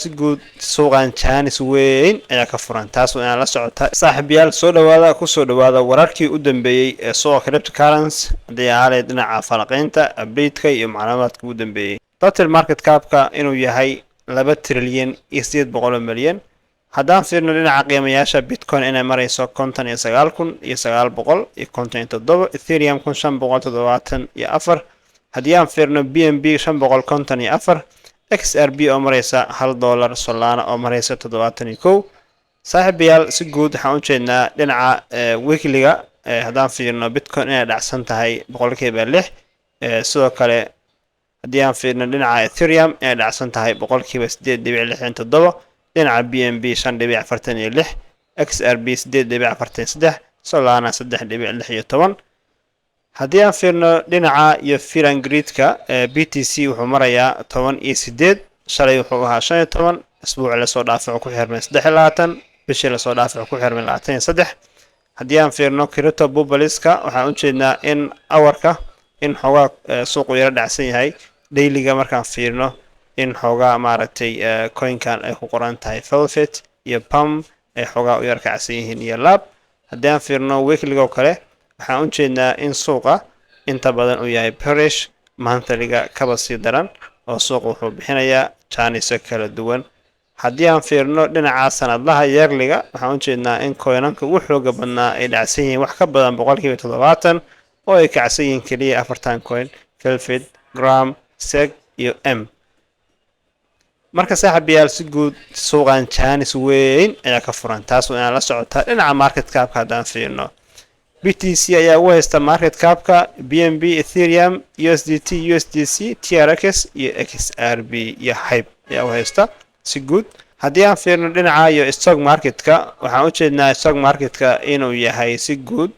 si guud suuqan Chinese weyn ayaa ka furan taas oo aan la socota saaxiibayaal soo dhawaada ku soo dhawaada wararkii u dambeeyay ee suuqa cryptocurrency hadii ahayd dhinaca falaqeynta update-ka iyo macluumaadka u dambeeyay total market cap-ka inuu yahay 2 trilyan iyo 800 milyan haddaan fiirno dhinaca qiimayaasha bitcoin inay marayso 59,900 ethereum 574 haddii aan fiirno BNB 554 XRP oo maraysa $1 Solana oo maraysa 71 saaxiibayaal si guud waxaan u jeednaa dhinaca weekly-ga haddaan fiirno bitcoin inay dhacsan tahay 6% sidoo kale haddii aan fiirno dhinaca ethereum inay dhacsan tahay 8.67 dhinaca BNB 5.46 XRP 8.43 Solana 3.16 haddii aan fiirno dhinaca iyo firan gridka BTC wuxuu marayaa 18 shalay wuxuu ahaa 15 isbuuc la soo dhaafay ku xirmay 23 bishii la soo dhaafay ku xirmay 23 haddii aan fiirno crypto bubbliska waxaan u jeednaa in hourka in xogaa suuqu yara dhacsan yahay dailyga markaan fiirno in xogaa maaragtay coinkan ay ku qoran tahay Velvet iyo Pump ay xogaa u yar kacsan yihiin iyo lab haddii aan fiirno weekly-ga oo kale waxaan u jeednaa in suuqa inta badan uu yahay bearish monthly-ga kaba sii daran oo suuqa wuxuu bixinayaa Chinese kala duwan haddii aan fiirno dhinaca sanadlaha yearly-ga waxaan u jeednaa in coinanka ugu xooga badnaa ay dhacsan yihiin wax ka badan 70% oo ay kacsan yihiin kaliya 4 coin Velvet, Gram, SEG iyo M marka saaxiibayaal si guud suuqan Chinese weyn ayaa ka furan taas oo aan la socota dhinaca market cap-ka haddaan fiirno BTC ayaa u haysta market cap-ka BNB Ethereum USDT USDC TRX iyo XRP iyo Hype ayaa u haysta si guud haddii aan fiirno dhinaca iyo stock market-ka waxaan u jeednaa stock market-ka inuu yahay si guud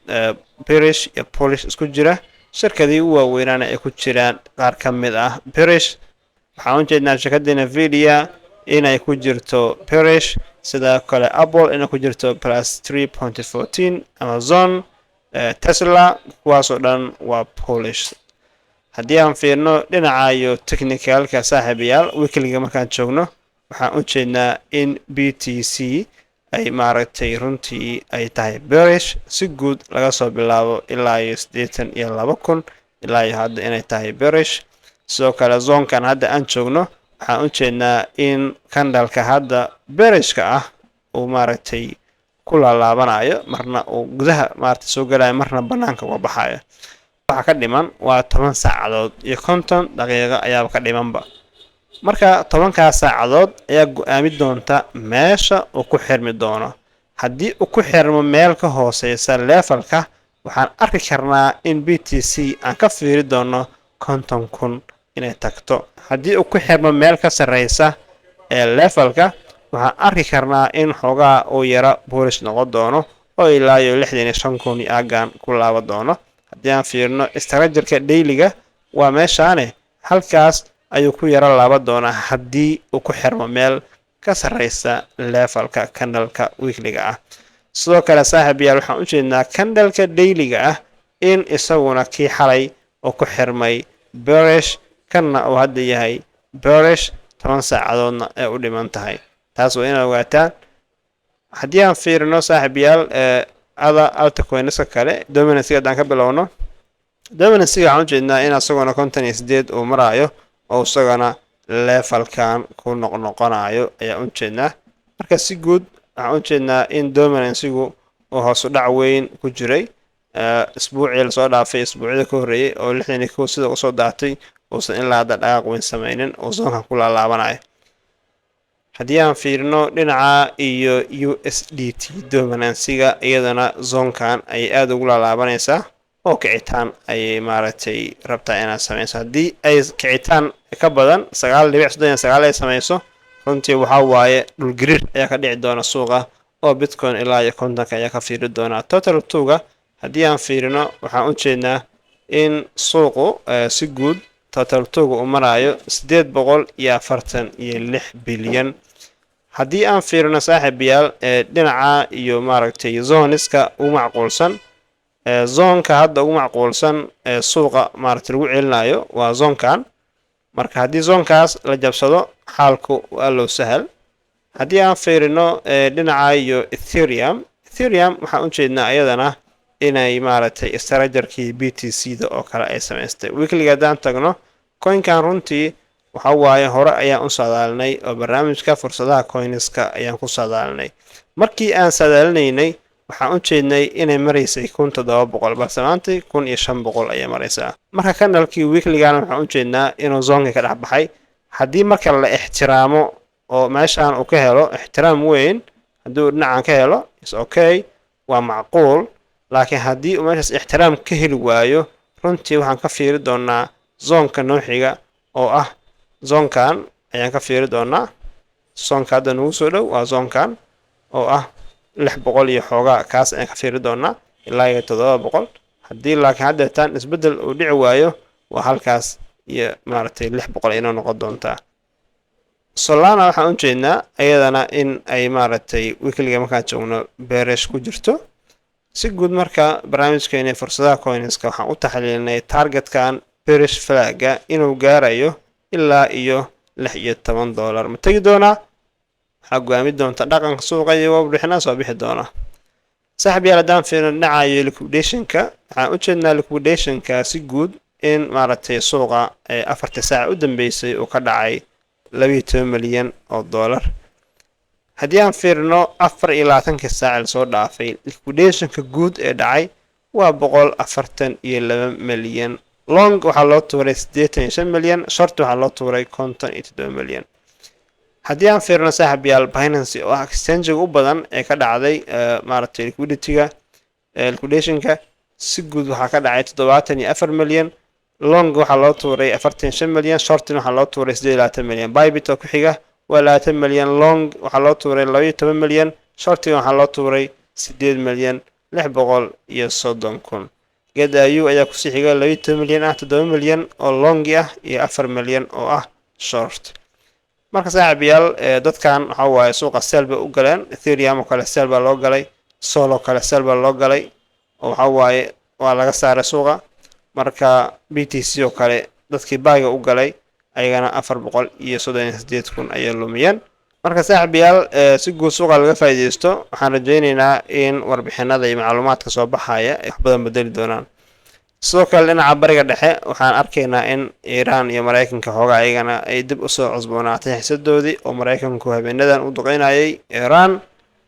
bearish iyo bullish isku jira shirkadii u waaweynana ay ku jiraan qaar ka mid ah bearish waxaan u jeednaa shirkadda Nvidia inay ku jirto bearish sidoo kale Apple inay ku jirto +3.14 Amazon Tesla kuwaasoo dhan waa bullish haddii aan fiirno dhinaca iyo technicalka saaxiibayaal weekly-ga markaan joogno waxaan u jeednaa in BTC ay maaragtay runtii ay tahay bearish si guud laga soo bilaabo ilaa 82,000 ilaa hadda inay tahay bearish sidoo kale zoonkan hadda aan joogno waxaan u jeednaa in candleka hadda bearishka ah uu maaragtay ku laabanayo marna uu gudaha maaragtay soo galayo marna banaanka uga baxayo waxa ka dhiman waa 10 saacadood iyo 50 daqiiqo ayaa ka dhimanba marka 10 saacadood ayaa go'aami doonta meesha uu ku xirmi doono haddii uu ku xirmo meel ka hooseysa levelka waxaan arki karnaa in BTC aan ka fiiri doono 50,000 inay tagto haddii uu ku xirmo meel ka sareysa ee levelka waxaan arki karnaa in xogaa uu yara bullish noqon doono oo ilaa 65,000 aagan ku laaban doono haddii aan fiirno structure-ka daily-ga waa meeshaane halkaas ayuu ku yara laaban doonaa haddii uu ku xirmo meel ka sareysa levelka candleka weekly-ga ah sidoo kale saaxiibayaal waxaan u jeednaa candleka daily-ga ah in isaguna kii xalay oo ku xirmay bearish kana uu hadda yahay bearish 10 saacadoodna ay u dhiman tahay taas oo inaad ogaataan haddii aan fiirino saaxiibayaal altcoins kale dominance hadaan ka bilowno dominance waxaan u jeednaa in asaguna 58 uu marayo oo isagana levelkan ku noqonayo ayaa u jeednaa marka si guud waxaan u jeednaa in dominance-gu oo hoos u dhac weyn ku jiray isbuucii la soo dhaafay isbuucyada ka horeeyay oo 61 sida u soo daatay uusan ilaa hadda dhaqaaq weyn sameynin oo zoonkan ku laabanayo haddii aan fiirino dhinaca iyo USDT dominance-ga iyadana zoonkan ay aad ugu laabanaysaa oo kicitaan ay maaragtay rabtaa inaad sameyso haddii ay kicitaan ka badan 9.39 ay sameyso runtii waxaa waaye dhul gariir ayaa ka dhici doona suuqa oo bitcoin ilaa 50 ayaa ka fiiri doona total 2ga haddii aan fiirino waxaan u jeednaa in suuqu si guud total 2ga uu marayo 846 bilyan haddii aan fiirino saaxiibayaal dhinaca iyo maaragtay zoneska ugu macquulsan zoonka hadda ugu macquulsan suuqa maaragtay lagu celinayo waa zoonkan marka haddii zoonkaas la jabsado xaalku waa loo sahal. haddii aan fiirino dhinaca iyo ethereum waxaan u jeednaa ayadana inay maaragtay strategerkii BTC da oo kale ay samaystay. weekliga haddaan tagno coinkan runtii waxa waaye hore ayaan u saadaalinay oo barnaamijka fursadaha coinska ayaan ku saadaalinay. markii aan saadaalinaynay waxaan u jeednay inay maraysay 1700 balse maanta 1500 ayay maraysaa. marka kanalkii weekligana waxaan u jeednaa inuu zoonka ka dhex baxay. haddii marka la ixtiraamo oo meeshaan uu ka helo ixtiraam weyn, haddii uu dhinacan ka helo is okay, waa macquul. laakiin haddii uu meeshaas ixtiraam ka heli waayo, runtii waxaan ka fiiri doonaa zoonka nooxiga oo ah zoonkan ayaan ka fiiri doonaa. zoonka hadda nagu soo dhow waa zoonkan oo ah 600 iyo xoogaa, kaas ayaan ka fiiri doonaa ilaa iyo 700. haddii laakiin haddeetaan isbeddel uu dhici waayo, waa halkaas iyo maaragtay 600 inoo noqon doontaa. Solana waxaan u jeednaa ayadana in ay maaragtay weekliga markaan joogno bearish ku jirto. si guud marka barnaamijkeena fursadaha coinska waxaan u taxliilinay targetkan bearish flagga inuu gaarayo ilaa iyo $16. ma tagi doonaa? waxaa go'aami doonta dhaqanka suuqa iyo warbixinaha soo bixi doona. saaxiibayaal haddaan fiirino dhinaca iyo liquidationka, waxaan u jeednaa liquidationka si guud in maaragtay suuqa 4 saac u dambeysay uu ka dhacay $12 milyan. haddii aan fiirino 24 saac soo dhaafay, liquidationka guud ee dhacay waa $142 milyan. long waxaa loo tuuray 85 milyan, short waxaa loo tuuray 57 milyan. haddii aan fiirino saaxiibayaal Binance oo ah exchange u badan ee ka dhacday maaragtay liquidationka si guud waxaa ka dhacay 74 milyan. long waxaa loo tuuray 45 milyan, short waxaa loo tuuray 28 milyan. Bybit oo ku xiga waa 20 milyan, long waxaa loo tuuray 12 milyan, short waxaa loo tuuray 8 milyan 630,000. Gadayu ayaa ku sii xiga 12 milyan ah, 7 milyan oo long ah iyo 4 milyan oo ah short. marka saaxiibayaal dadkan waxa waaye suuqa sell bay u galeen. Ethereum oo kale sell baa loo galay, Sol oo kale sell baa loo galay oo waxa waaye waa laga saaray suuqa. marka BTC oo kale dadkii baaga u galay ayagana 438,000 ayay lumiyeen. marka saaxiibayaal si guud suuqa laga faa'iideysto, waxaan rajaynaynaa in warbixinada iyo macluumaadka soo baxaya ay wax badan bedeli doonaan. sidoo kale dhinaca bariga dhexe waxaan arkaynaa in Iran iyo Mareykanka xoogaa ayagana ay dib u soo cusboonaatay xiisadoodii oo Mareykanku habeenadan u duqeynayay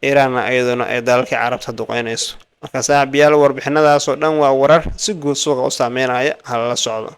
Iranna ayaduna ay dalalka Carabta duqeynayso. marka saaxiibayaal warbixinadaas oo dhan waa warar si guud suuqa u saameynaya hala socdo.